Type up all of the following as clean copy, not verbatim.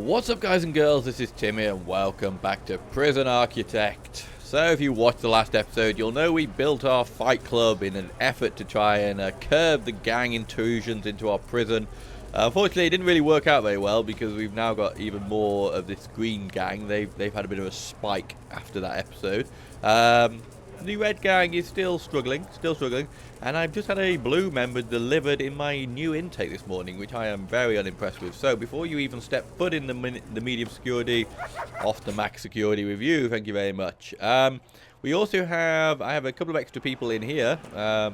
What's up, guys and girls, this is Timmy and welcome back to Prison Architect. So if you watched the last episode, you'll know we built our fight club in an effort to try and curb the gang intrusions into our prison. Unfortunately, it didn't really work out very well because we've now got even more of this green gang. They've had a bit of a spike after that episode. The red gang is still struggling, and I've just had a blue member delivered in my new intake this morning, which I am very unimpressed with. So before you even step foot in the medium security, off the max security with you, thank you very much. We also have, I have a couple of extra people in here. I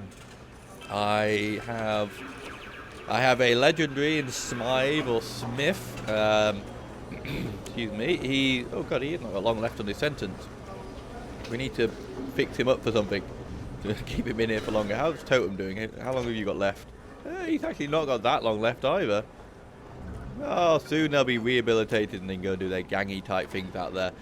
have a legendary in Smythe or Smith. Excuse me. Oh god, he hasn't got long left on his sentence. We need to fix him up for something to keep him in here for longer. How's Totem doing? How long have you got left? He's actually not got that long left either. Oh, soon they'll be rehabilitated and then go do their gangy type things out there.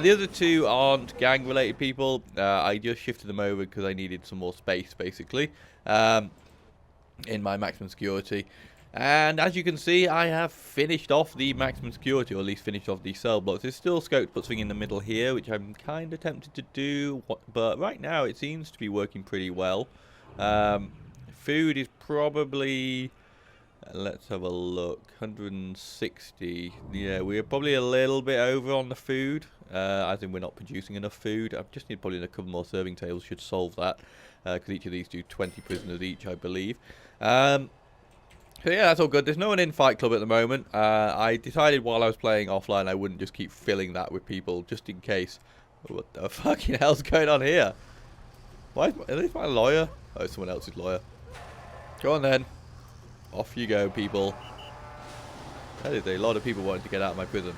The other two aren't gang related people. I just shifted them over because I needed some more space basically in my maximum security. And as you can see, I have finished off the maximum security, or at least finished off the cell blocks. There's still scope to put something in the middle here, which I'm kind of tempted to do, but right now it seems to be working pretty well. Food is probably, let's have a look, 160. Yeah, we're probably a little bit over on the food, as in we're not producing enough food. I just need probably a couple more serving tables should solve that, because each of these do 20 prisoners each, I believe. So yeah, that's all good. There's no one in Fight Club at the moment. I decided while I was playing offline I wouldn't just keep filling that with people, just in case. What the fucking hell's going on here? Why is this my lawyer? Oh, it's someone else's lawyer. Go on then. Off you go, people. That is a lot of people wanting to get out of my prison.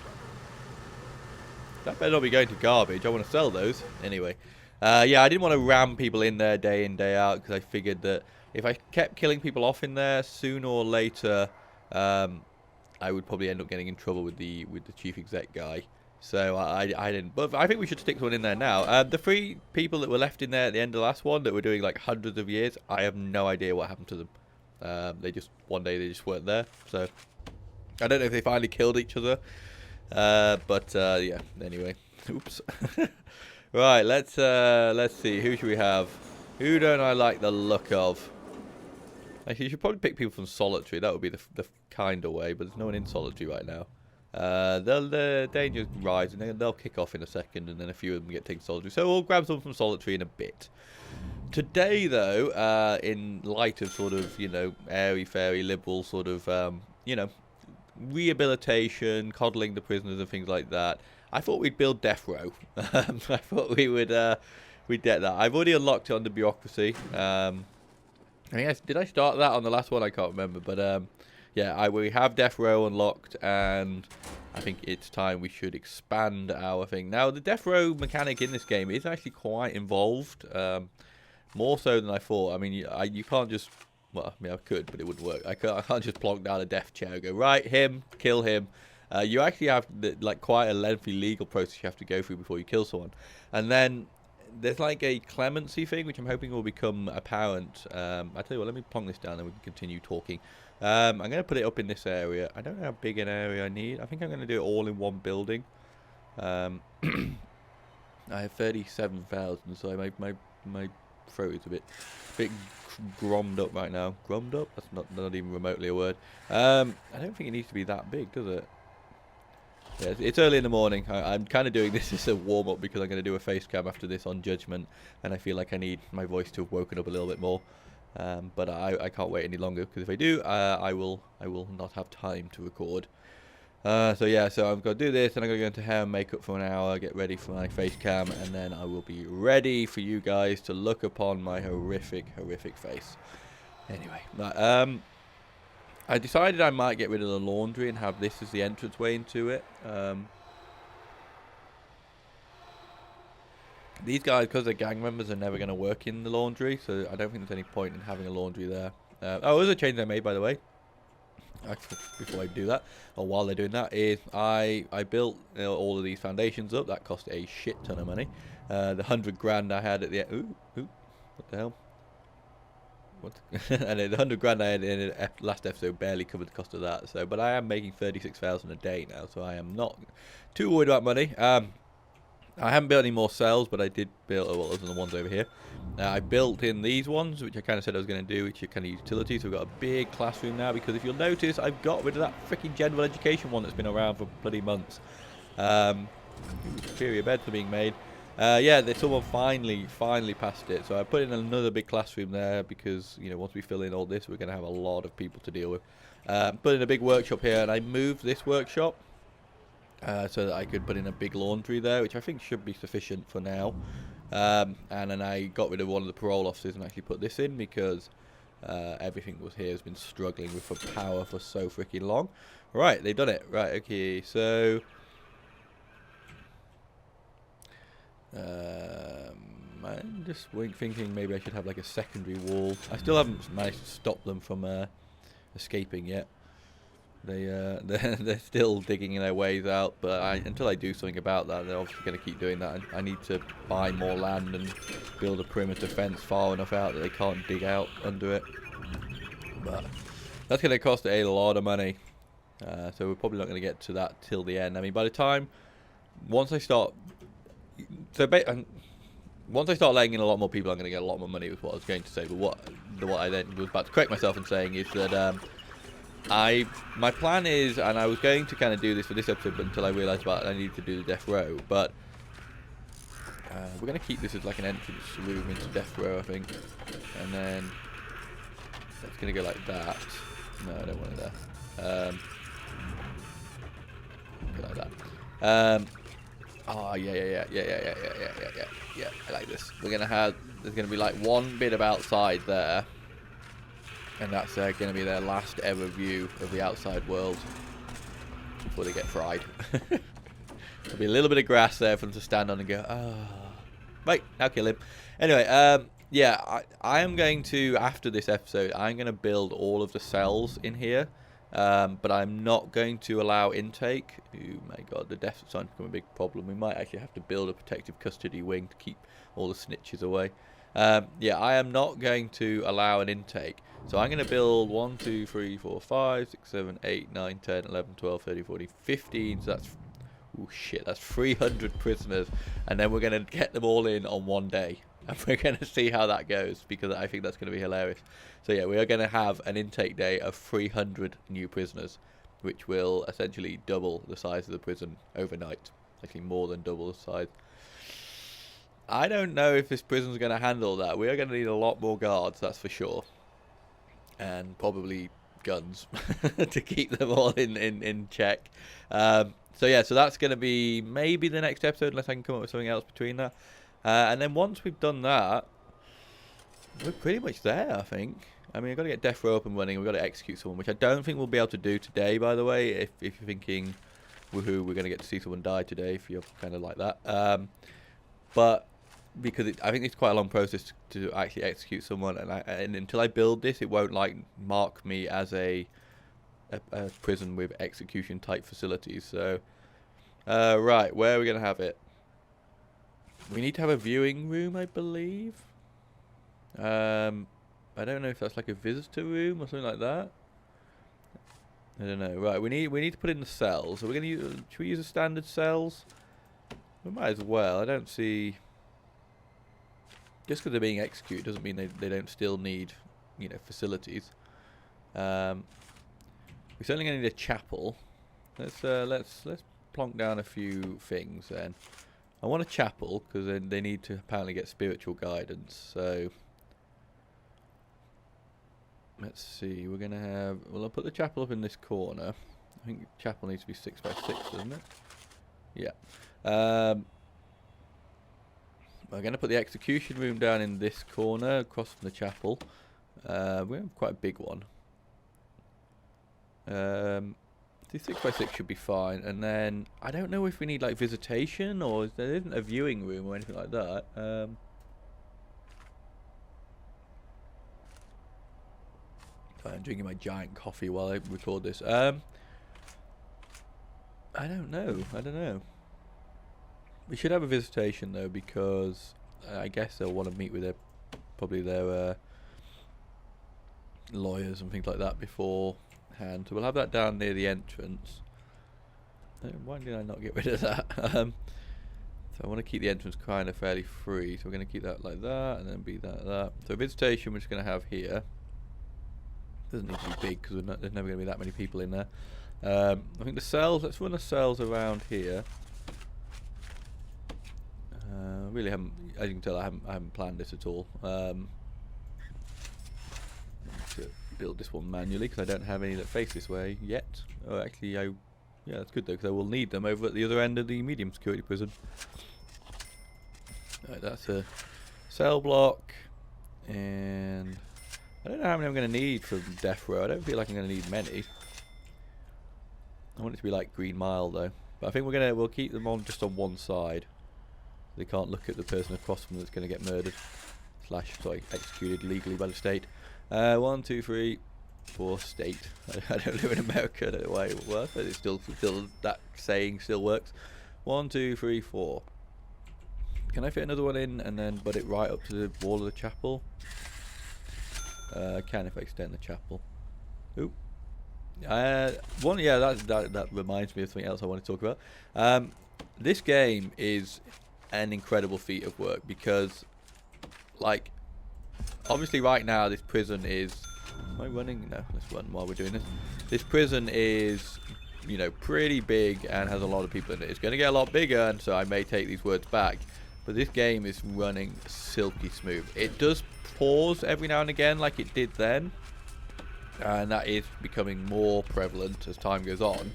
That better not be going to garbage. I want to sell those. Anyway. Yeah, I didn't want to ram people in there day in, day out, because I figured that if I kept killing people off in there, sooner or later, I would probably end up getting in trouble with the chief exec guy. So I didn't. But I think we should stick someone in there now. The 3 people that were left in there at the end of the last one that were doing like hundreds of years, I have no idea what happened to them. They just one day they just weren't there. So I don't know if they finally killed each other. But yeah. Anyway, oops. Right. Let's see. Who should we have? Who don't I like the look of? Actually, you should probably pick people from Solitary. That would be the kinder way, but there's no one in Solitary right now. The danger rise, and they'll kick off in a second, and then a few of them get taken Solitary. So we'll grab someone from Solitary in a bit. Today, though, in light of sort of, you know, airy-fairy liberal sort of, you know, rehabilitation, coddling the prisoners and things like that, I thought we'd build Death Row. I thought we would... we'd get that. I've already unlocked it on the bureaucracy. I guess, did I start that on the last one? I can't remember. But yeah, we have Death Row unlocked, and I think it's time we should expand our thing. Now, the Death Row mechanic in this game is actually quite involved, more so than I thought. I mean, you can't just... Well, I mean, I could, but it wouldn't work. I can't just plonk down a death chair and go, right, him, kill him. You actually have like quite a lengthy legal process you have to go through before you kill someone. And then there's like a clemency thing, which I'm hoping will become apparent. I tell you what, let me plonk this down and we can continue talking. I'm going to put it up in this area. I don't know how big an area I need. I think I'm going to do it all in one building. I have 37,000, so my throat is a bit grommed up right now. Grommed up? That's not even remotely a word. I don't think it needs to be that big, does it? Yeah, it's early in the morning. I'm kind of doing this as a warm-up because I'm going to do a face cam after this on Judgment, and I feel like I need my voice to have woken up a little bit more. But I can't wait any longer, because if I do, I will not have time to record. So yeah, so I'm going to do this, and I'm going to go into hair and makeup for an hour, get ready for my face cam, and then I will be ready for you guys to look upon my horrific face. Anyway, I decided I might get rid of the laundry and have this as the entranceway into it. These guys, because they're gang members, are never going to work in the laundry, so I don't think there's any point in having a laundry there. Oh, there's a change I made, by the way. Actually, before I do that, or while they're doing that, is I built all of these foundations up. That cost a shit ton of money. The 100 grand I had at the end. Ooh, what the hell? What? And the 100 grand I had in the last episode barely covered the cost of that. So, but I am making 36,000 a day now, so I am not too worried about money. I haven't built any more cells, but I did build, well, other than the ones over here. I built in these ones, which I kind of said I was going to do, which are kind of utilities. So we've got a big classroom now, because if you'll notice, I've got rid of that freaking general education one that's been around for bloody months. Superior beds are being made. Yeah, someone finally passed it. So I put in another big classroom there, because, you know, once we fill in all this, we're going to have a lot of people to deal with. Put in a big workshop here, and I moved this workshop so that I could put in a big laundry there, which I think should be sufficient for now. And then I got rid of one of the parole offices and actually put this in, because everything was here has been struggling with power for so freaking long. Right, they've done it. Right, okay, so I'm just thinking maybe I should have like a secondary wall. I still haven't managed to stop them from escaping yet. They're still digging their ways out, but until I do something about that, they're obviously going to keep doing that. I need to buy more land and build a perimeter fence far enough out that they can't dig out under it. But that's going to cost a lot of money, so we're probably not going to get to that till the end. I mean, by the time once I start letting in a lot more people, I'm going to get a lot more money, with what I was going to say. But what I then was about to correct myself and saying is that my plan is, and I was going to kind of do this for this episode, but until I realised I needed to do the death row, but we're going to keep this as like an entrance room into death row, I think, and then that's going to go like that. No, I don't want it there. Go like that. Oh yeah. I like this. There's going to be like one bit of outside there. And that's going to be their last ever view of the outside world before they get fried. There'll be a little bit of grass there for them to stand on and go, oh. Right, now kill him. Anyway, yeah, I am going to, after this episode, I'm going to build all of the cells in here. But I'm not going to allow intake. Oh my god, the death's starting to become a big problem. We might actually have to build a protective custody wing to keep all the snitches away. Yeah, I am not going to allow an intake. So I'm going to build 1, 2, 3, 4, 5, 6, 7, 8, 9, 10, 11, 12, 13, 14, 15. So that's, oh shit, that's 300 prisoners. And then we're going to get them all in on one day. And we're going to see how that goes, because I think that's going to be hilarious. So yeah, we are going to have an intake day of 300 new prisoners, which will essentially double the size of the prison overnight. Actually more than double the size. I don't know if this prison's going to handle that. We are going to need a lot more guards, that's for sure. And probably guns to keep them all in check. So yeah, so that's going to be maybe the next episode, unless I can come up with something else between that. And then once we've done that, we're pretty much there, I think. I mean, we've got to get death row up and running. We've got to execute someone, which I don't think we'll be able to do today, by the way. If you're thinking, woohoo, we're going to get to see someone die today, if you're kind of like that. But because I think it's quite a long process to actually execute someone, and until I build this, it won't like mark me as a prison with execution type facilities. So, right, where are we going to have it? We need to have a viewing room, I believe. I don't know if that's like a visitor room or something like that. I don't know. Right, we need to put in the cells. So we're going to should we use the standard cells? We might as well. I don't see. Just because they're being executed doesn't mean they don't still need, you know, facilities. We're certainly going to need a chapel. Let's plonk down a few things then. I want a chapel because they need to apparently get spiritual guidance. So let's see. We're going to have. Well, I'll put the chapel up in this corner. I think the chapel needs to be 6 by 6, doesn't it? Yeah. We're going to put the execution room down in this corner, across from the chapel. We have quite a big one. The 6 by 6 should be fine. And then, I don't know if we need like visitation, or there isn't a viewing room or anything like that. I'm drinking my giant coffee while I record this. I don't know. We should have a visitation though, because I guess they'll want to meet with probably their lawyers and things like that beforehand. So we'll have that down near the entrance. Why did I not get rid of that? So I want to keep the entrance kind of fairly free. So we're going to keep that like that, and then be that. So visitation we're just going to have here. Doesn't need to be big because there's never going to be that many people in there. I think the cells. Let's run the cells around here. Really haven't, as you can tell, I haven't planned this at all. To build this one manually because I don't have any that face this way yet. Oh, actually, yeah, that's good though because I will need them over at the other end of the medium security prison. Right, that's a cell block, and I don't know how many I'm going to need from death row. I don't feel like I'm going to need many. I want it to be like Green Mile though, but I think we'll keep them on just on one side. They can't look at the person across from them that's going to get murdered / executed legally by the state. 1, 2, 3, 4 state. I don't live in America. I don't know why it works, but it's still that saying still works. 1, 2, 3, 4. Can I fit another one in and then butt it right up to the wall of the chapel? I can if I extend the chapel. Oop. That reminds me of something else I want to talk about. This game is an incredible feat of work because, like, obviously right now this prison is... Am I running? No, let's run while we're doing this. This prison is, you know, pretty big and has a lot of people in it. It's going to get a lot bigger, and so I may take these words back. But this game is running silky smooth. It does pause every now and again like it did then, and that is becoming more prevalent as time goes on.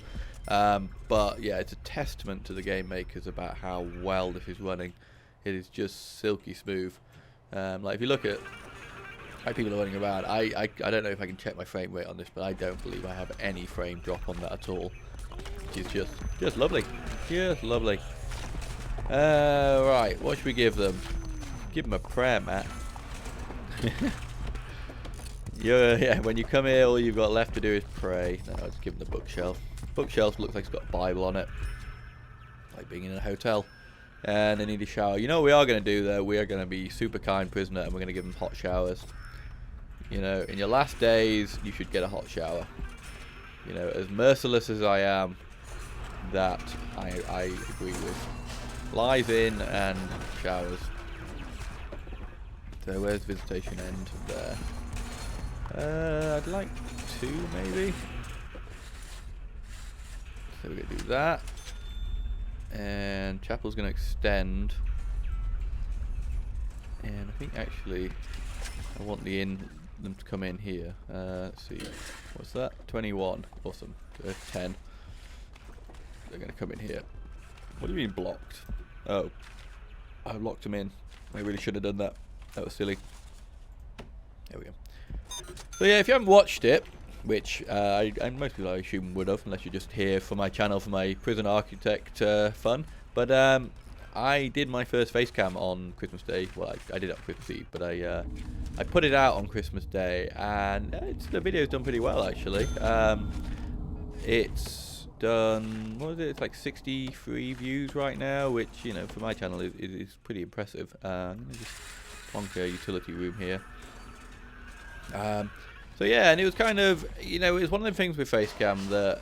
But yeah, it's a testament to the game makers about how well this is running. It is just silky smooth. Like if you look at how people are running around, I don't know if I can check my frame rate on this, but I don't believe I have any frame drop on that at all. Which is just lovely. Just lovely. Right, what should we give them? Give them a prayer mat. Yeah, when you come here, all you've got left to do is pray. No, I'll just give them the bookshelf. Bookshelf looks like it's got a Bible on it, like being in a hotel. And they need a shower. You know what we are going to do though? We are going to be super kind prisoner, and we're going to give them hot showers. You know, in your last days, you should get a hot shower. You know, as merciless as I am, that I agree with. Lies in and showers. So where's visitation end? There. I'd like 2 maybe. So we're going to do that. And chapel's going to extend. And I think actually I want them to come in here. Let's see. What's that? 21. Awesome. 10. They're going to come in here. What do you mean blocked? Oh. I locked them in. I really should have done that. That was silly. There we go. So yeah, if you haven't watched it, which and most people I assume would have, unless you're just here for my channel for my prison architect fun. But I did my first face cam on Christmas Day. Well, I did it on Christmas Eve, but I put it out on Christmas Day, and the video's done pretty well actually. It's done, what is it? It's like 63 views right now, which, you know, for my channel is pretty impressive. I'm gonna just plonk a utility room here. So yeah, and it was kind of, you know, it was one of the things with Facecam that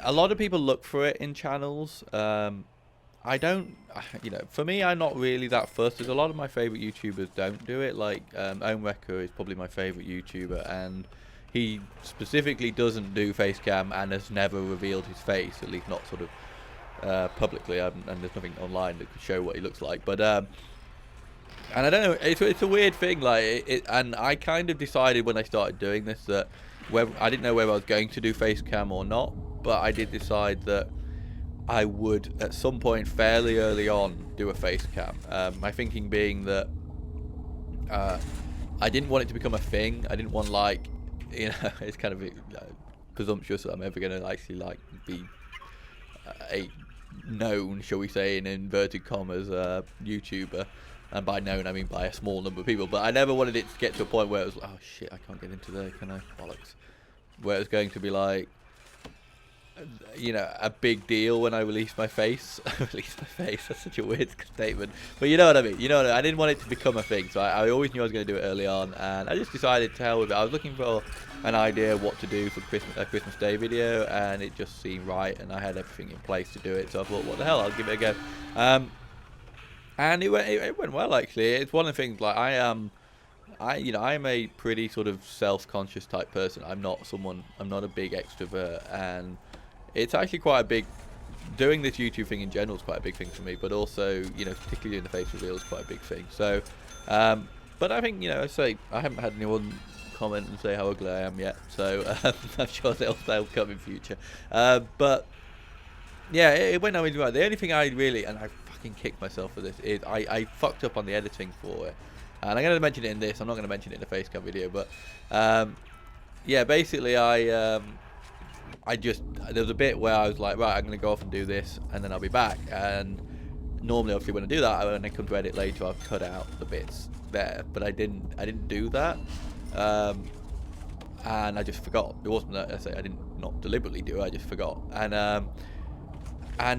a lot of people look for it in channels. I don't, you know, for me, I'm not really that fussed. There's a lot of my favourite YouTubers don't do it. Like, Own Wrecker is probably my favourite YouTuber, and he specifically doesn't do Facecam and has never revealed his face, at least not sort of publicly, and there's nothing online that could show what he looks like. But and I don't know, it's a weird thing, like, and I kind of decided when I started doing this that I didn't know whether I was going to do Facecam or not, but I did decide that I would, at some point fairly early on, do a Facecam. My thinking being that I didn't want it to become a thing. I didn't want, like, you know, it's kind of presumptuous that I'm ever going to actually, like, be a known, shall we say, in inverted commas, YouTuber. And by known, I mean by a small number of people. But I never wanted it to get to a point where it was like, oh shit, I can't get into there, can I? Bollocks. Where it was going to be like, you know, a big deal when I released my face. Released my face. That's such a weird statement, but you know what I mean. You know what I mean? I didn't want it to become a thing, so I always knew I was going to do it early on, and I just decided to hell with it. I was looking for an idea of what to do for a Christmas Day video, and it just seemed right, and I had everything in place to do it. So I thought, what the hell? I'll give it a go. And it went well actually. It's one of the things like I'm a pretty sort of self-conscious type person. I'm not a big extrovert, and it's actually quite a big, doing this YouTube thing in general is quite a big thing for me, but also, you know, particularly doing the face reveal is quite a big thing. So, but I think, you know, I haven't had anyone comment and say how ugly I am yet, so I'm sure they'll come in future. But yeah, it went really right. The only thing I fucking kicked myself for this is I fucked up on the editing for it. And I'm going to mention it in this. I'm not going to mention it in the face cam video, but yeah, basically there was a bit where I was like, right, I'm going to go off and do this, and then I'll be back. And normally, obviously, when I do that, when I come to edit later, I've cut out the bits there, but I didn't do that, and I just forgot. It wasn't that I didn't not deliberately do it. I just forgot, and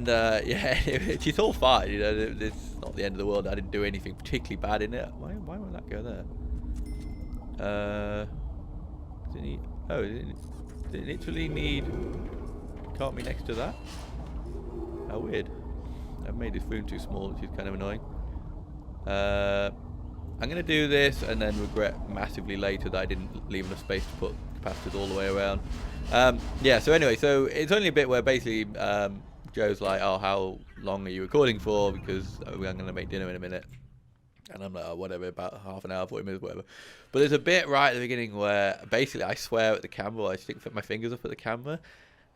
yeah, it's all fine. You know, it's not the end of the world. I didn't do anything particularly bad in it. Why won't that go there? Did it literally need? Can't be next to that. How weird. I've made this room too small, which is kind of annoying. I'm gonna do this and then regret massively later that I didn't leave enough space to put capacitors all the way around. Yeah. So anyway, so it's only a bit where basically Joe's like, "Oh, how long are you recording for? Because I'm gonna make dinner in a minute." And I'm like, "Oh, whatever, about half an hour, 40 minutes, whatever." But there's a bit right at the beginning where basically I swear at the camera, I stick my fingers up at the camera.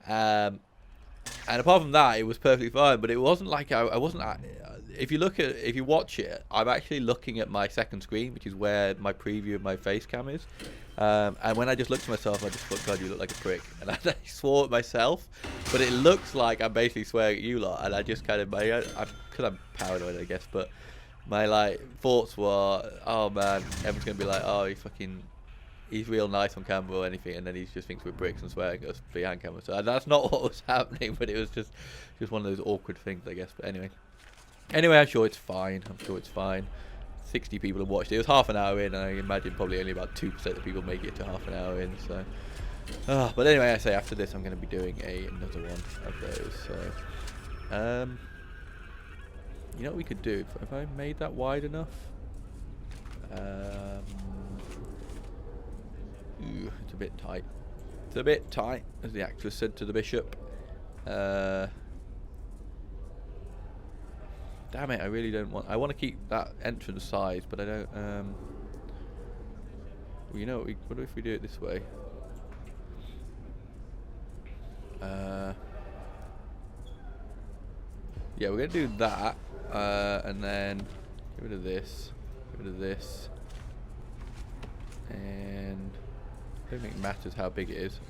And apart from that, it was perfectly fine. But it wasn't like I wasn't. If you watch it, I'm actually looking at my second screen, which is where my preview of my face cam is. And when I just looked at myself, I just thought, God, you look like a prick. And I swore at myself, but it looks like I'm basically swearing at you lot. And I just kind of, because I'm paranoid, I guess, but my thoughts were, oh man, everyone's going to be like, oh, he's real nice on camera or anything, and then he just thinks we're bricks and swearing at us behind camera. So that's not what was happening, but it was just one of those awkward things, I guess. But anyway, I'm sure it's fine. 60 people have watched it. It was half an hour in, and I imagine probably only about 2% of people make it to half an hour in. So, but anyway, I say after this, I'm going to be doing another one of those. So, you know what we could do? If I made that wide enough, it's a bit tight. It's a bit tight, as the actress said to the bishop. Damn it! I really don't want. I want to keep that entrance size, but I don't. Well, you know what if we do it this way? Yeah, we're gonna do that, and then get rid of this, and I don't think it matters how big it is.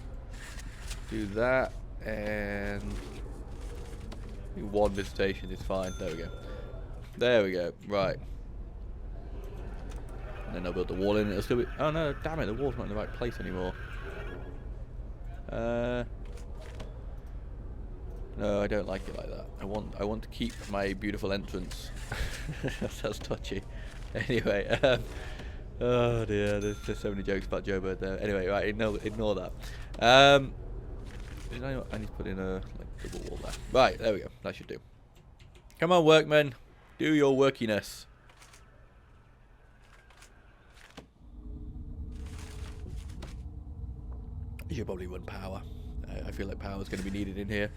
Do that, and one visitation is fine. There we go. Right. And then I'll build the wall in. It'll still be. Oh no! Damn it! The wall's not in the right place anymore. No, I don't like it like that. I want to keep my beautiful entrance. That sounds touchy. Anyway, oh dear, there's so many jokes about Joe Bird there. Anyway, right, ignore that. I need to put in a double wall there. Right, there we go. That should do. Come on, workmen, do your workiness. You should probably run power. I feel like power is going to be needed in here.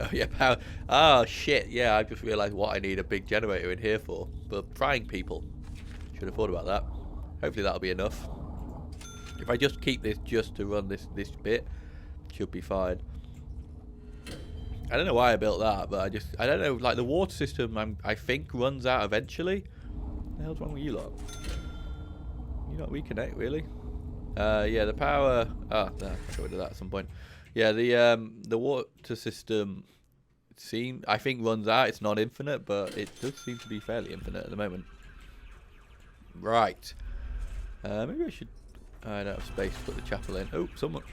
Oh yeah, power. Oh shit, yeah, I've just realised what I need a big generator in here for. But frying people. Should have thought about that. Hopefully that'll be enough. If I just keep this just to run this bit, should be fine. I don't know why I built that, but I don't know, like the water system I think runs out eventually. What the hell's wrong with you lot? You not reconnect, really? Yeah, the power. No, I'll get rid of that at some point. Yeah, the water system I think runs out. It's not infinite, but it does seem to be fairly infinite at the moment. Right. Maybe I should. I don't have space to put the chapel in. Oh, someone.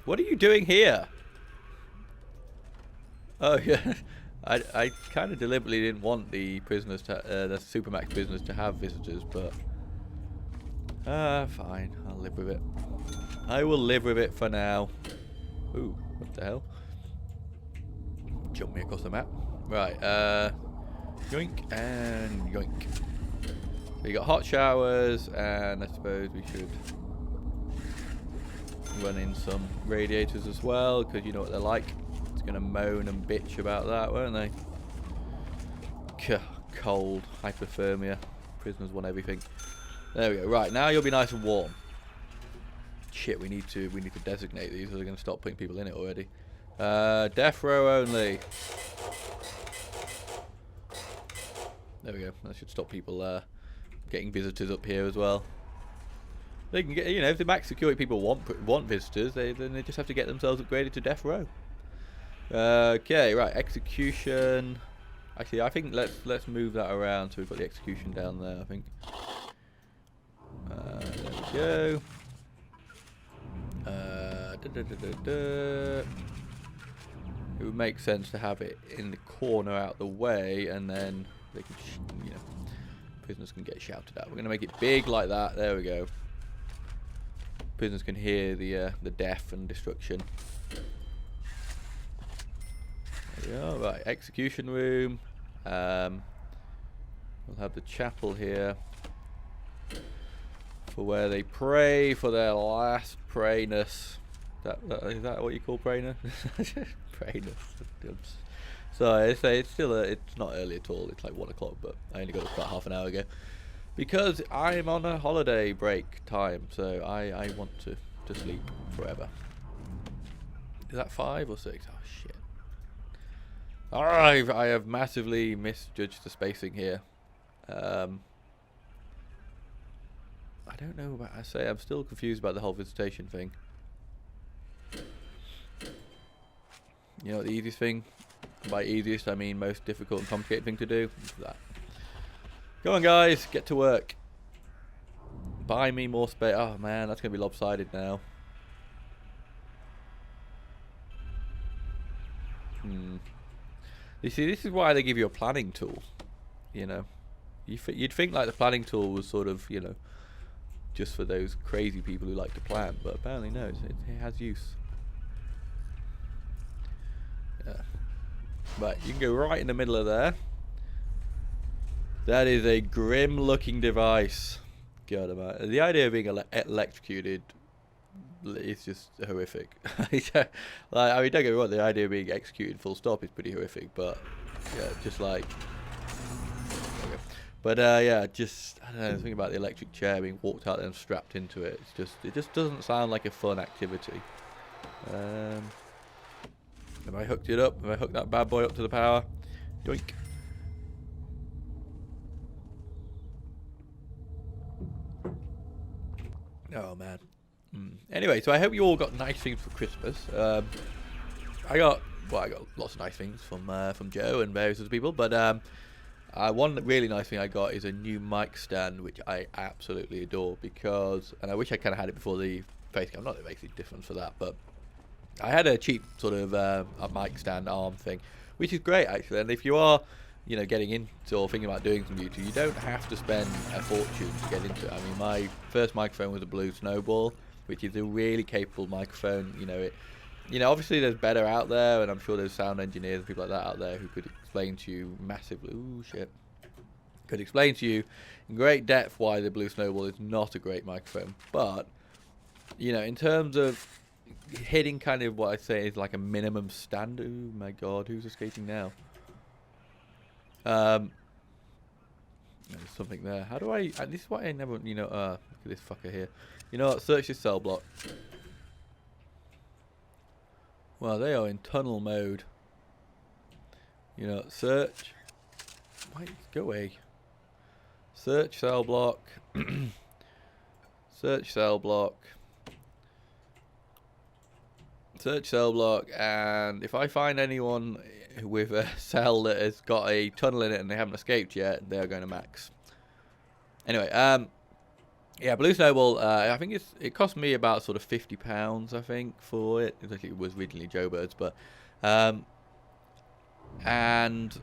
What are you doing here? Oh yeah, I kind of deliberately didn't want the prisoners to, the Supermax prisoners to have visitors, but fine, I'll live with it. I will live with it for now. Ooh, what the hell? Jump me across the map. Right, yoink and yoink. So you got hot showers, and I suppose we should run in some radiators as well, because you know what they're like. It's going to moan and bitch about that, won't they? Cold, hypothermia. Prisoners want everything. There we go. Right, now you'll be nice and warm. Shit, we need to designate these, or they're going to stop putting people in it already. Death row only. There we go. That should stop people getting visitors up here as well. They can get, you know, if the max security people want visitors, then they just have to get themselves upgraded to death row. Okay, right, execution. Actually, I think let's move that around so we've got the execution down there. I think. There we go. It would make sense to have it in the corner out the way, and then they can, you know, prisoners can get shouted at. We're gonna make it big like that. There we go. Prisoners can hear the death and destruction. There we are. Right, execution room. We'll have the chapel here for where they pray for their last prayness. Is that what you call prayness? Prayness. So it's still it's not early at all. It's like 1 o'clock, but I only got up about half an hour ago because I'm on a holiday break time. So I want to sleep forever. Is that 5 or 6? Oh shit! Alright, I have massively misjudged the spacing here. I don't know what I say. I'm still confused about the whole visitation thing. You know, the easiest thing, by easiest I mean most difficult and complicated thing to do, is that. Go on guys, get to work. Buy me more space. Oh man, that's going to be lopsided now. You see, this is why they give you a planning tool. You know, you'd think like the planning tool was sort of, you know, just for those crazy people who like to plan, but apparently no, it has use. Yeah. Right, you can go right in the middle of there. That is a grim looking device. God, the idea of being electrocuted is just horrific. Like, I mean, don't get me wrong, the idea of being executed full stop is pretty horrific, but yeah, just like, okay. But yeah, just, I don't know, something about the electric chair being walked out and strapped into it. It just doesn't sound like a fun activity. Have I hooked it up? Have I hooked that bad boy up to the power? Yoink. Oh man. Anyway, so I hope you all got nice things for Christmas. I got lots of nice things from Joe and various other people, but one really nice thing I got is a new mic stand, which I absolutely adore because, and I wish I kind of had it before the face cam. Not that it makes a difference for that, but I had a cheap sort of a mic stand arm thing, which is great actually. And if you are, you know, getting into or thinking about doing some YouTube, you don't have to spend a fortune to get into it. I mean, my first microphone was a Blue Snowball, which is a really capable microphone. You know, obviously there's better out there, and I'm sure there's sound engineers and people like that out there who could explain to you massively. Ooh, shit. Could explain to you in great depth why the Blue Snowball is not a great microphone. But, you know, in terms of hitting kind of what I say is like a minimum standard. Oh my god, who's escaping now? There's something there. How do I this is why I never, you know, look at this fucker here. You know what, search this cell block. Well, they are in tunnel mode. You know, search. Wait, go away. Search cell block. Search cell block. Search cell block, and if I find anyone with a cell that has got a tunnel in it and they haven't escaped yet, they're going to max. Anyway, Yeah, Blue Snowball. I think it cost me about sort of £50. I think for it. It was originally Joe Bird's, but and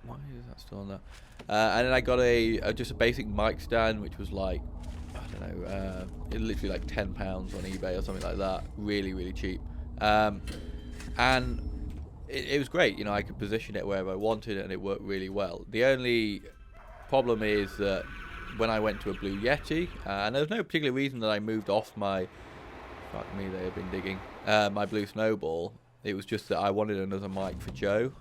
why is that still on there? And then I got just a basic mic stand, which was like, I don't know, it literally like £10 on eBay or something like that. Really, really cheap. And it was great. You know, I could position it wherever I wanted, and it worked really well. The only problem is that when I went to a Blue Yeti, and there was no particular reason that I moved off my, fuck me, they have been digging, my Blue Snowball. It was just that I wanted another mic for Joe,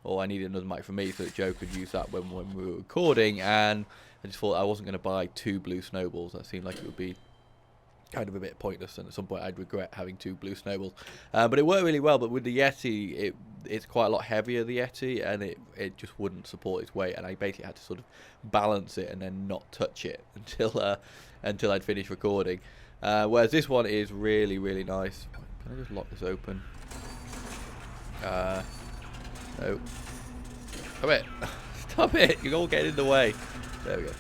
or I needed another mic for me so that Joe could use that when we were recording, and I just thought I wasn't going to buy 2 Blue Snowballs. That seemed like it would be kind of a bit pointless, and at some point I'd regret having 2 Blue Snowballs. But it worked really well. But with the Yeti, it's quite a lot heavier, the Yeti, and it just wouldn't support its weight, and I basically had to sort of balance it and then not touch it until I'd finished recording. Whereas this one is really, really nice. Can I just lock this open? No. Stop it. Stop it. You're all getting in the way. There we go.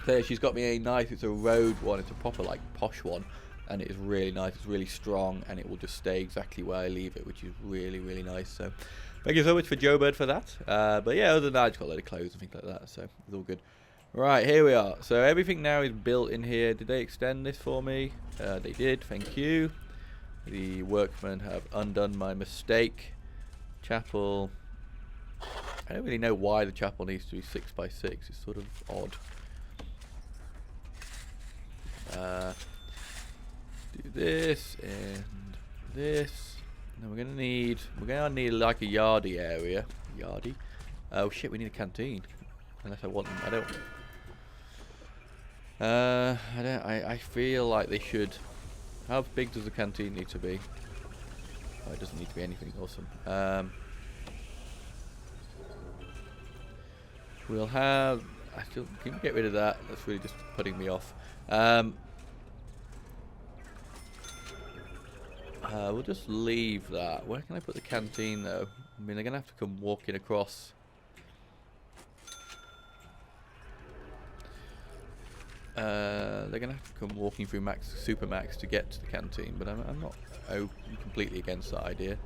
There, she's got me a nice, it's a Rode one, it's a proper like posh one, and it is really nice, it's really strong, and it will just stay exactly where I leave it, which is really, really nice. So thank you so much for Joe Bird for that. But yeah, other than that, I just got a load of clothes and things like that, so it's all good. Right, here we are. So everything now is built in here. Did they extend this for me? They did, thank you. The workmen have undone my mistake. Chapel. I don't really know why the chapel needs to be 6x6. It's sort of odd. Do this and this. And then we're gonna need like a yardy area. Yardy. Oh shit, we need a canteen. Unless I want them. I feel like they should. How big does the canteen need to be? Oh, it doesn't need to be anything awesome. We'll have. Can we get rid of that? That's really just putting me off. We'll just leave that. Where can I put the canteen though? I mean, they're gonna have to come walking across. They're gonna have to come walking through Supermax to get to the canteen, but I'm not completely against that idea.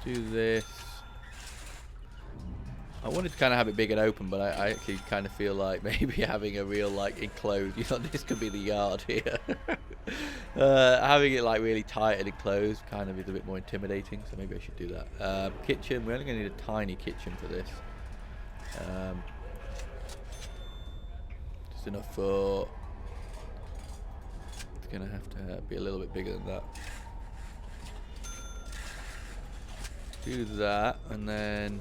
Do this. I wanted to kind of have it big and open, but I actually kind of feel like maybe having a real like enclosed, you know, this could be the yard here. Having it like really tight and enclosed kind of is a bit more intimidating, so maybe I should do that. Kitchen, we're only going to need a tiny kitchen for this. Just enough for, it's going to have to be a little bit bigger than that. Do that, and then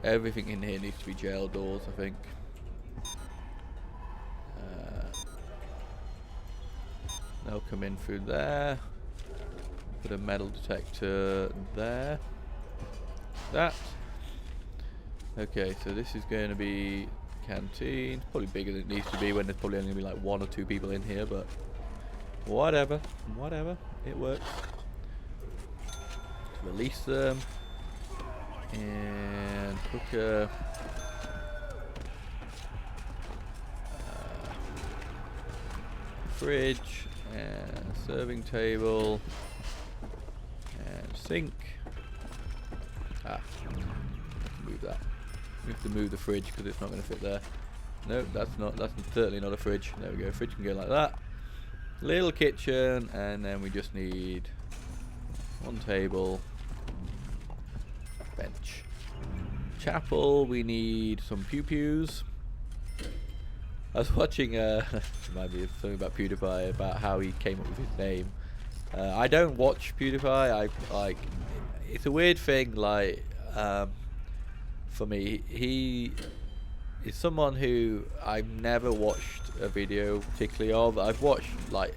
everything in here needs to be jail doors, I think. They'll come in through there. Put a metal detector there. That. Okay, so this is going to be canteen. Probably bigger than it needs to be when there's probably only going to be like 1 or 2 people in here, but whatever. Whatever. It works. Release them. And cooker. Fridge. And serving table. And sink. Move that. We have to move the fridge because it's not going to fit there. No, that's certainly not a fridge. There we go. Fridge can go like that. Little kitchen, and then we just need 1 table. Bench. Chapel, we need some pew-pews. I was watching, remind me of something about PewDiePie, about how he came up with his name. I don't watch PewDiePie, it's a weird thing, like, for me. He is someone who I've never watched a video particularly of. I've watched, like,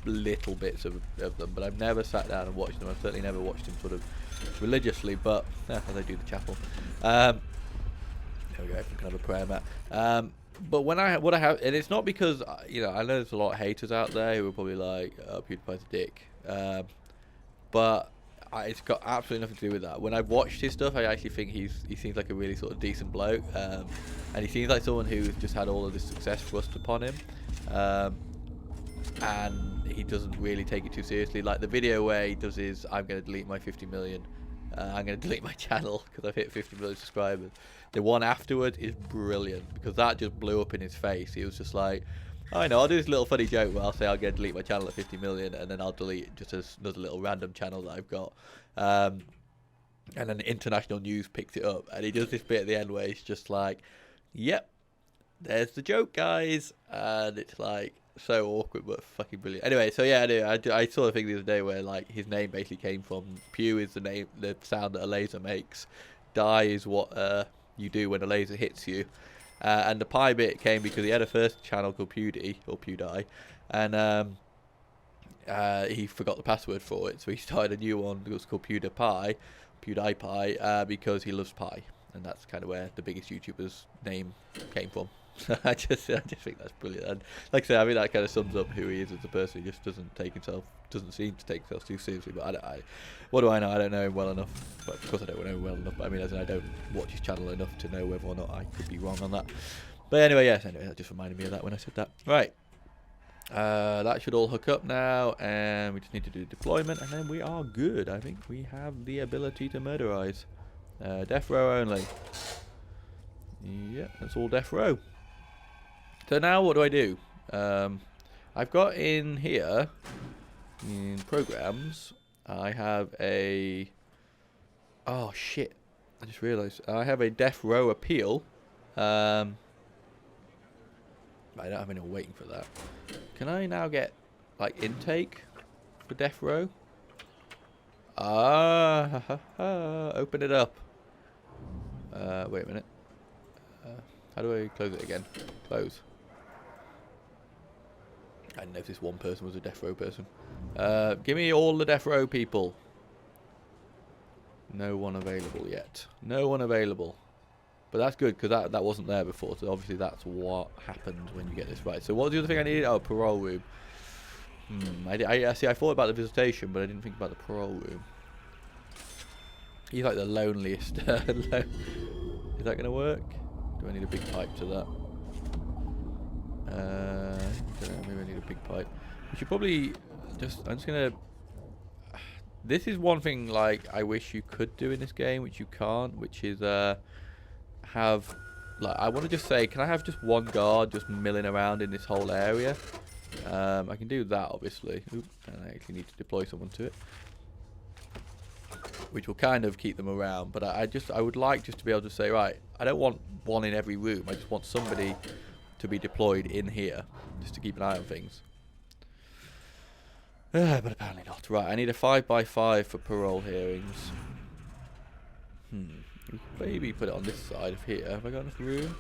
little bits of them, but I've never sat down and watched them. I've certainly never watched him sort of religiously, but as I do the chapel. There we go, I can have a prayer mat. But what I have, and it's not because, you know, I know there's a lot of haters out there who are probably like, oh, PewDiePie's a dick. But it's got absolutely nothing to do with that. When I've watched his stuff, I actually think he seems like a really sort of decent bloke, and he seems like someone who's just had all of this success thrust upon him, and he doesn't really take it too seriously. Like the video where he does his, I'm going to delete my 50 million, I'm going to delete my channel because I've hit 50 million subscribers. The one afterwards is brilliant because that just blew up in his face. He was just like, I know, I'll do this little funny joke where I'll say I'll delete my channel at 50 million and then I'll delete just another little random channel that I've got. And then the international news picks it up and he does this bit at the end where he's just like, yep, there's the joke, guys. And it's like so awkward but fucking brilliant. Anyway, so yeah, I saw a thing the other day where like his name basically came from pew is the sound that a laser makes. Die is what you do when a laser hits you. And the pie bit came because he had a first channel called PewDie, and he forgot the password for it, so he started a new one that was called PewDiePie, because he loves pie, and that's kind of where the biggest YouTuber's name came from. I just think that's brilliant, and like I said, I mean that kind of sums up who he is as a person. He just doesn't seem to take himself too seriously. But what do I know? I don't know him well enough. But of course I don't know him well enough. But I mean, as in I don't watch his channel enough to know whether or not I could be wrong on that. But anyway, yes. Anyway, that just reminded me of that when I said that. Right. That should all hook up now, and we just need to do deployment, and then we are good. I think we have the ability to murderize. Death row only. Yeah, that's all death row. So now what do I do? I've got in here, in programs, I have a... Oh shit, I just realised. I have a death row appeal. I don't have anyone waiting for that. Can I now get, like, intake for death row? Open it up. Wait a minute. How do I close it again? Close. I didn't know if this one person was a death row person. Give me all the death row people. No one available yet. No one available. But that's good because that wasn't there before. So obviously that's what happened when you get this right. So what was the other thing I needed? Oh, parole room. I see. I thought about the visitation, but I didn't think about the parole room. He's like the loneliest. Is that going to work? Do I need a big pipe to that? Don't know, maybe I need a big pipe. We should probably just... I'm just going to... This is one thing, like, I wish you could do in this game, which you can't, which is have... Like, I want to just say, can I have just one guard just milling around in this whole area? I can do that, obviously. Oop, and I actually need to deploy someone to it. Which will kind of keep them around, but I would like just to be able to say, right, I don't want one in every room. I just want somebody to be deployed in here, just to keep an eye on things. But apparently not. Right, I need a 5x5 for parole hearings. Maybe put it on this side of here. Have I got enough room?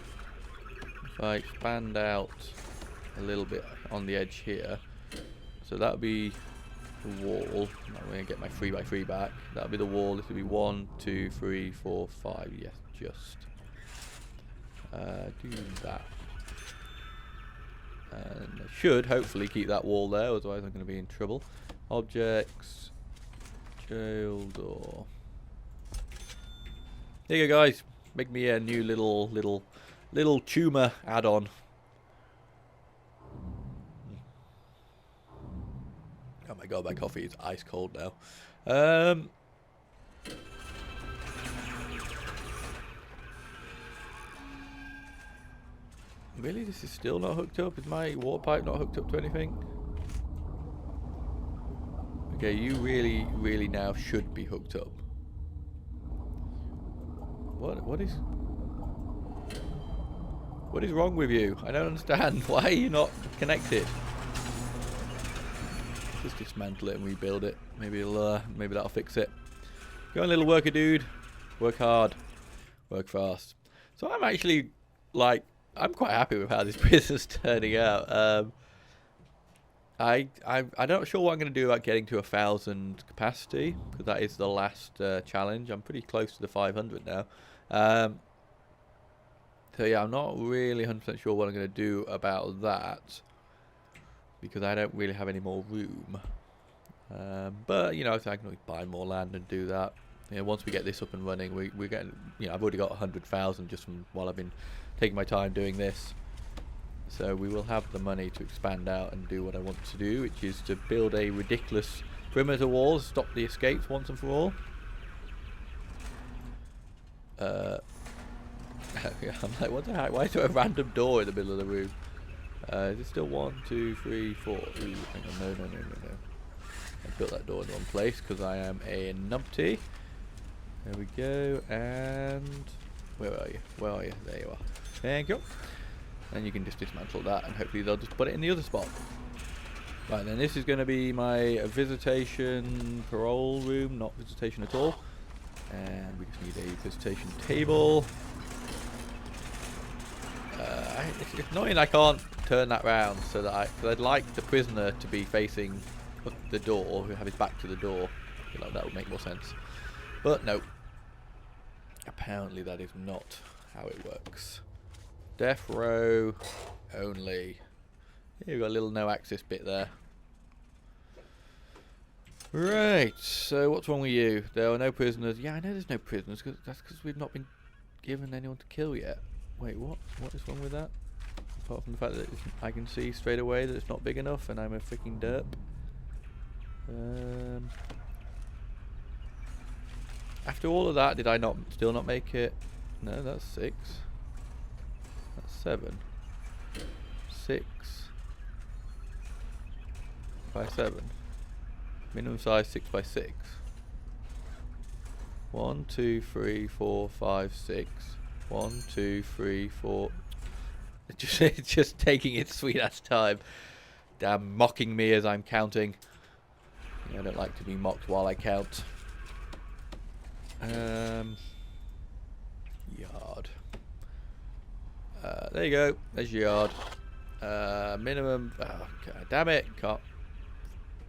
If I expand out a little bit on the edge here, so that would be the wall. I'm going to get my 3x3 back. That would be the wall. This would be 1, 2, 3, 4, 5. Yes, just do that. And I should hopefully keep that wall there, otherwise I'm going to be in trouble. Objects, jail door. Here you go, guys. Make me a new little tumor add-on. Oh my god, my coffee is ice cold now. Really, this is still not hooked up? Is my water pipe not hooked up to anything? Okay, you really now should be hooked up. What is wrong with you? I don't understand. Why are you not connected? Just dismantle it and rebuild it. Maybe that'll fix it. Go on, little worker dude. Work hard. Work fast. So I'm actually like, I'm quite happy with how this business is turning out. I'm not sure what I'm going to do about getting to 1,000 capacity, because that is the last challenge. I'm pretty close to the 500 now. So yeah, I'm not really 100% sure what I'm going to do about that, because I don't really have any more room. But you know, I can always buy more land and do that. You know, once we get this up and running, we're getting. You know, I've already got 100,000 just from while I've been taking my time doing this. So we will have the money to expand out and do what I want to do, which is to build a ridiculous perimeter wall, stop the escapes once and for all. I'm like, what the heck? Why is there a random door in the middle of the room? Is it still 1, 2, 3, 4? Ooh, hang on, no. I built that door in the wrong place because I am a numpty. There we go, and where are you? Where are you? There you are. Thank you. And you can just dismantle that, and hopefully they'll just put it in the other spot. Right, then this is going to be my visitation parole room, not visitation at all. And we just need a visitation table. It's annoying I can't turn that round so that because I'd like the prisoner to be facing the door, who have his back to the door. I feel like that would make more sense. But no. Apparently that is not how it works. Death row only. Here we've got a little no access bit there. Right, so what's wrong with you? There are no prisoners. Yeah, I know there's no prisoners, cause that's because we've not been given anyone to kill yet. Wait, what? What is wrong with that? Apart from the fact that I can see straight away that it's not big enough and I'm a freaking derp. After all of that, did I still not make it? No, that's 6. That's 7. 6 by 7. Minimum size 6 by 6. 1, 2, 3, 4, 5, 6. 1, 2, 3, 4. It's just taking its sweet ass time. Damn, mocking me as I'm counting. I don't like to be mocked while I count. Yard. There you go. There's your yard. Minimum. Oh, God damn it! Can't.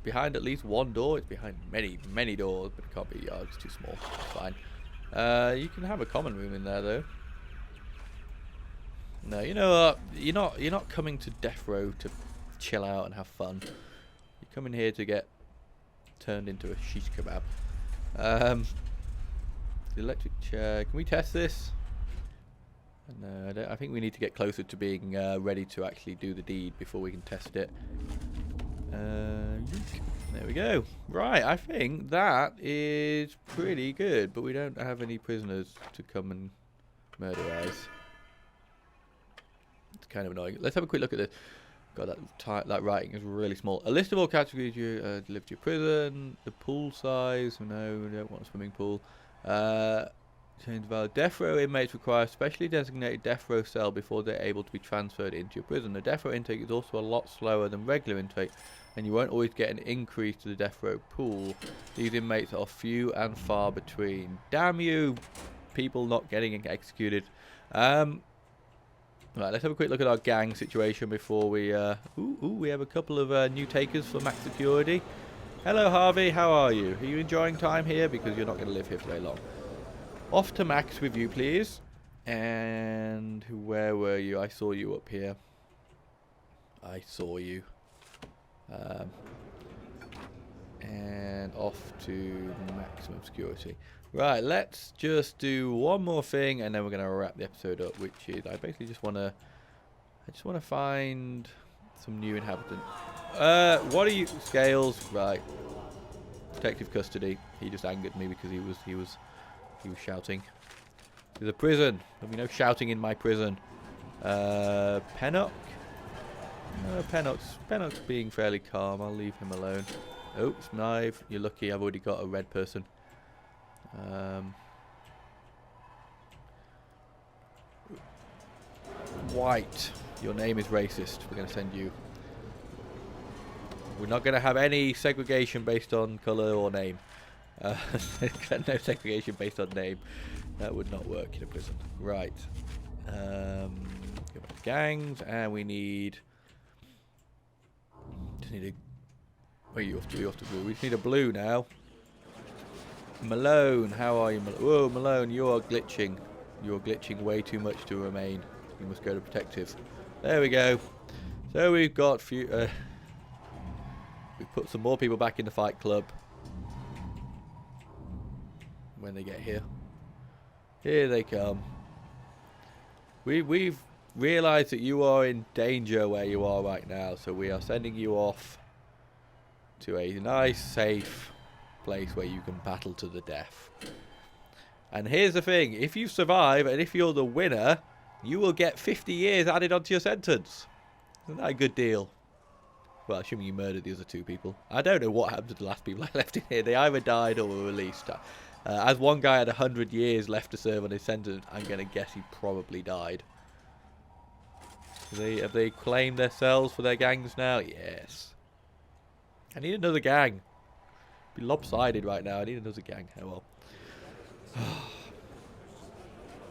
Behind at least one door. It's behind many doors, but it can't be a yard. It's too small. It's fine. You can have a common room in there though. No, you know what? You're not coming to death row to chill out and have fun. You're coming here to get turned into a shish kebab. The electric chair. Can we test this? No, I think we need to get closer to being ready to actually do the deed before we can test it. There we go. Right, I think that is pretty good, but we don't have any prisoners to come and murder us. It's kind of annoying. Let's have a quick look at this. God, that writing is really small. A list of all categories you deliver to your prison. The pool size. No, we don't want a swimming pool. Change value. Death row inmates require a specially designated death row cell before they're able to be transferred into your prison. The death row intake is also a lot slower than regular intake, and you won't always get an increase to the death row pool. These inmates are few and far between. Damn you, people not getting executed. Right, let's have a quick look at our gang situation before we... we have a couple of new takers for max security. Hello, Harvey. How are you? Are you enjoying time here? Because you're not going to live here for very long. Off to max with you, please. And where were you? I saw you up here. I saw you. And off to maximum security. Right, let's just do one more thing, and then we're gonna wrap the episode up. Which is, I basically just wanna find some new inhabitants. What are you? Scales, right? Protective custody. He just angered me because he was shouting. There's a prison. There'll be no shouting in my prison. Pennock. No, Pennock's being fairly calm. I'll leave him alone. Oh, Snive. You're lucky. I've already got a red person. White. Your name is racist. We're going to send you. We're not going to have any segregation based on colour or name. No segregation based on name. That would not work in a prison. Right. Go back to gangs, and we need. Just need a. Where are you off to? You're off to blue. We just need a blue now. Malone, how are you? Whoa, Malone, you are glitching. You're glitching way too much to remain. You must go to protective. There we go. So we've got few. We put some more people back in the fight club when they get here. Here they come. We've realised that you are in danger where you are right now, so we are sending you off to a nice, safe place where you can battle to the death. And here's the thing, if you survive and if you're the winner, you will get 50 years added onto your sentence. Isn't that a good deal? Well, assuming you murdered the other 2 people. I don't know what happened to the last people I left in here. They either died or were released. As one guy had 100 years left to serve on his sentence, I'm going to guess he probably died. Have they claimed themselves for their gangs now? Yes. I need another gang. Be lopsided right now. I need another gang. Oh well.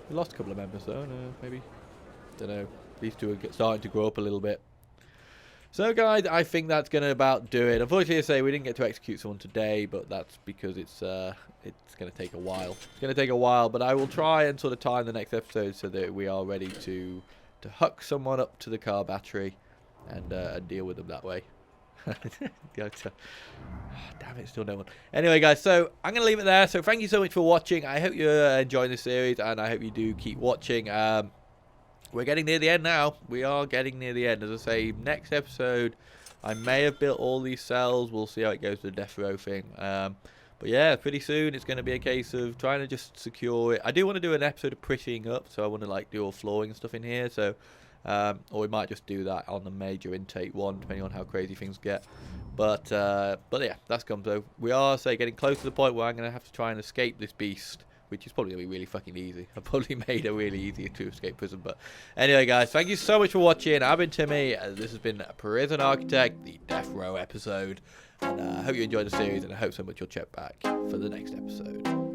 We lost a couple of members though. No, maybe. Don't know. These 2 are starting to grow up a little bit. So guys, I think that's going to about do it. Unfortunately, I say we didn't get to execute someone today, but that's because it's going to take a while. It's going to take a while, but I will try and sort of time the next episode so that we are ready to hook someone up to the car battery and deal with them that way. Damn it, still no one. Anyway guys, so I'm going to leave it there. So thank you so much for watching. I hope you're enjoying the series, and I hope you do keep watching. We're getting near the end now. We are getting near the end. As I say, next episode, I may have built all these cells. We'll see how it goes with the death row thing. But yeah, pretty soon it's going to be a case of trying to just secure it. I do want to do an episode of prettying up, so I want to like do all flooring and stuff in here. So, or we might just do that on the major intake one, depending on how crazy things get. But yeah, that's come. So we are, say, getting close to the point where I'm going to have to try and escape this beast, which is probably going to be really fucking easy. I've probably made it really easy to escape prison. But anyway, guys, thank you so much for watching. I've been Timmy. This has been Prison Architect, the Death Row episode. And I hope you enjoyed the series, and I hope so much you'll check back for the next episode.